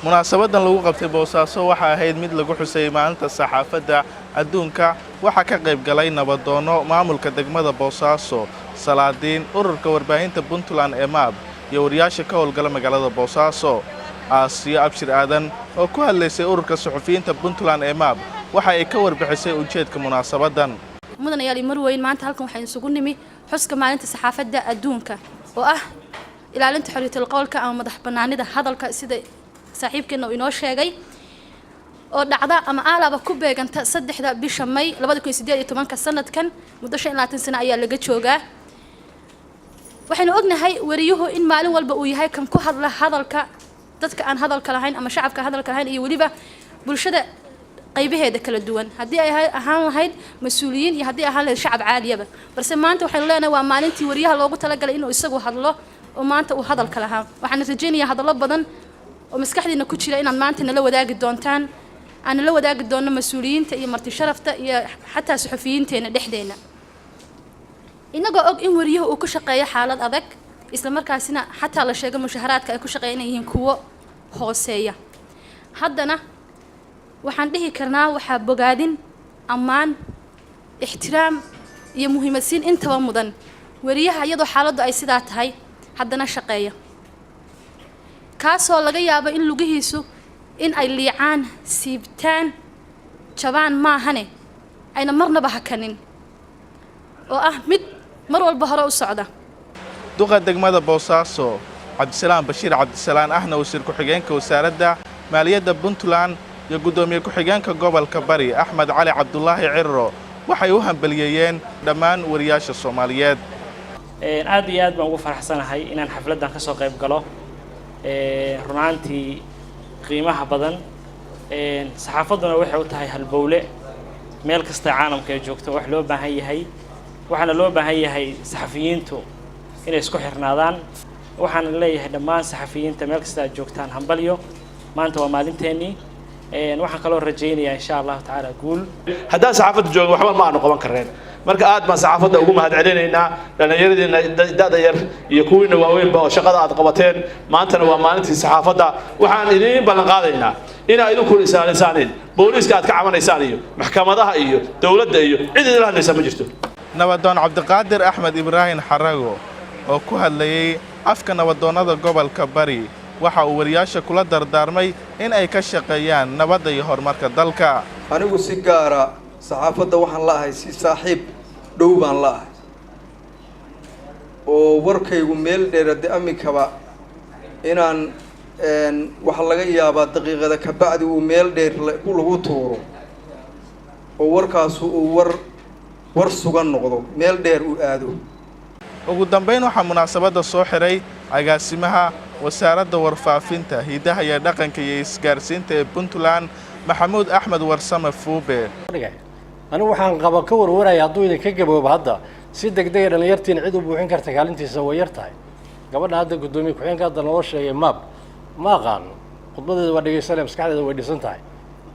munaasabadan lagu qabtay Boosaaso waxa ahayd mid lagu xusay maalinta saxaafadda adduunka waxa ka qayb galay nabadoono maamulka degmada Boosaaso salaadiin ururka warbaahinta Puntland ee MAB iyo wariyaasha ka howlgala magaalada Boosaaso Aasiya Abshir Aadan oo ku hadlaysay ururka suxufiyiinta Puntland ee MAB waxa ay ka warbixisay ujeedka munaasabadan mudanayaal marweyn maanta halkan waxaan isugu nimi xuska maalinta saxaafadda adduunka oo ah ilaalinta xorriyadda qowlka ama madax bannaanida hadalka sida saaxiibkeena inoo sheegay oo dhacda ama aalaba ku beeganta 3 bisha May 2018 sanadkan muddo 25 sano ayaa laga joogaa waxaynu ognahay wariyuhu in maalin walba uu yahay kan ku hadla hadalka dadka aan hadalka lahayn ama shacabka hadalka lahayn iyo waliba bulshada qaybaheeda kala duwan hadii ay ahaan lahayd mas'uuliyiin iyo hadii ahaan lahayd shacab caadiyaba balse maanta waxaynu leenahay waa maalintii wariyaha loogu talagalay inuu isagu hadlo oo maanta uu hadalka lahaa waxaan rajaynayaa hadallo badan oo maskaxdiina ku jira inaad maanta nala wadaagi doontaan aan la wadaagi doono mas'uuliyiinta iyo marti sharafta iyo xataa suxufiyiinteena dhexdeena inagoo og in wariyuhu uu ku shaqeeyo xaalad adag isla markaasina xataa la sheego mushaharaadka ay ku shaqeynayeen kuwa hooseeya haddana waxaan dhihi karnaa waxa bogaadin ammaan ixtiraam iyo muhiimadsiin intaba mudan wariyaha iyadoo xaaladdu ay sidaa tahay haddana shaqeeya kaasoo laga yaabo in lugihiisu in ay liicaan siibtaan jabaan maahane ayna marnaba hakanin oo ah mid mar walba hore u socda duqa degmada Boosaaso Cabdisalaam Bashiir Cabdisalaan ahna wasiir ku-xigeenka wasaaradda maaliyadda Puntland iyo gudoomiye ku-xigeenka gobolka Bari Axmed Cali Cabdullaahi Cirro waxay u hambalyeeyeen dhammaan wariyaasha Soomaaliyeed aad iyo aad baan ugu faraxsanahay inaan xafladan ka soo qayb galo runaantii qiimaha badan saxaafaduna waxay u tahay halbowle meel kasta caalamka ay joogto wax loo baahan yahay waxaana loo baahan yahay saxafiyiintu inay isku xirnaadaan waxaan leeyahay dhammaan saxafiyiinta meel kasta ay joogtaan hambalyo maanta waa maalinteeni waxaan kaloo rajaynayaa insha Allah taala guul haddaan saxaafadda joogno waxba ma aanu qaban kareen marka aad baan saxaafadda ugu mahadcelinaynaa dhalinyaradiina da'da yar iyo kuwiina waaweynba oo shaqada aad qabateen maantana waa maalintii saxaafadda waxaan idin ballan qaadaynaa inaa idinku isaanisaanin booliiska aad ka cabanaysaan iyo maxkamadaha iyo dawladda iyo cid idin hadlaysa ma jirto nabadoon Cabdiqaadir Axmed Ibrahim Xarago oo ku hadlayay afka nabadoonada gobolka Bari waxa uu wariyaasha kula dardaarmay in ay ka shaqeeyaan nabadda iyo horumarka dalka anigu si gaara saxaafadda waxaan la ahay si saaxiib dhow baan la ahay oo warkaygu meel dheerade amikaba inaan waxa laga yaabaa daqiiqada ka bacdi uu meel dheer lagu tuuro oo warkaasu uu war sugan noqdo meel dheer uu aado ugu dambeyn waxa munaasabada soo xiray agaasimaha wasaaradda warfaafinta hidaha iyo dhaqanka iyo isgaarsiinta ee Puntland Maxamuud Axmed Warsame Fuube anigu waxaan ka warwarayaa hadduu idin ka gaboobo hadda si degdeg ah dhalinyartiin cid u buuxin karta kaalintiisa way yar tahay gabadha hadda gudoomiye ku-xigeenka hadda loo sheegay MAB ma aqaan khudbadeeda waa dhageysanay maskaxdeeda way dhisan tahay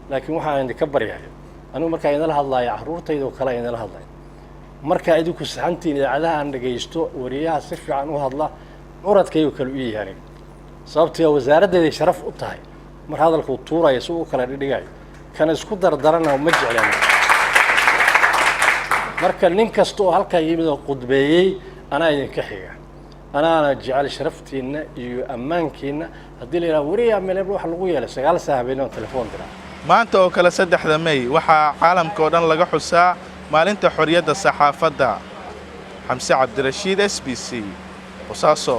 laakiin waxaan idin ka baryahay anigu markaa idin la hadlayo carruurtayda oo kale idin la hadlayo markaa idinku saxantiin idaacadaha aan dhageysto wariyaha si fiican u hadla curadkaygu kale u yahay sababtoo wasaaraddeeda sharaf u tahay mar hadalku tuurayo si uu kala dhigaayo kana isku dardarana ma jeclaan marka nin kasto oo halka yimid oo qudbeeyay ana idin ka xiga ana jecel sharaftiina iyo ammaankiina hadii la yiraahdo wariyaha meel wax lagu yeelay 9 saac habeenimo telefoon dira maanta oo kala 3 May waxa caalamka oo dhan laga xusaa maalinta xorriyadda saxaafadda Xamse Cabdirashiid SBC Boosaaso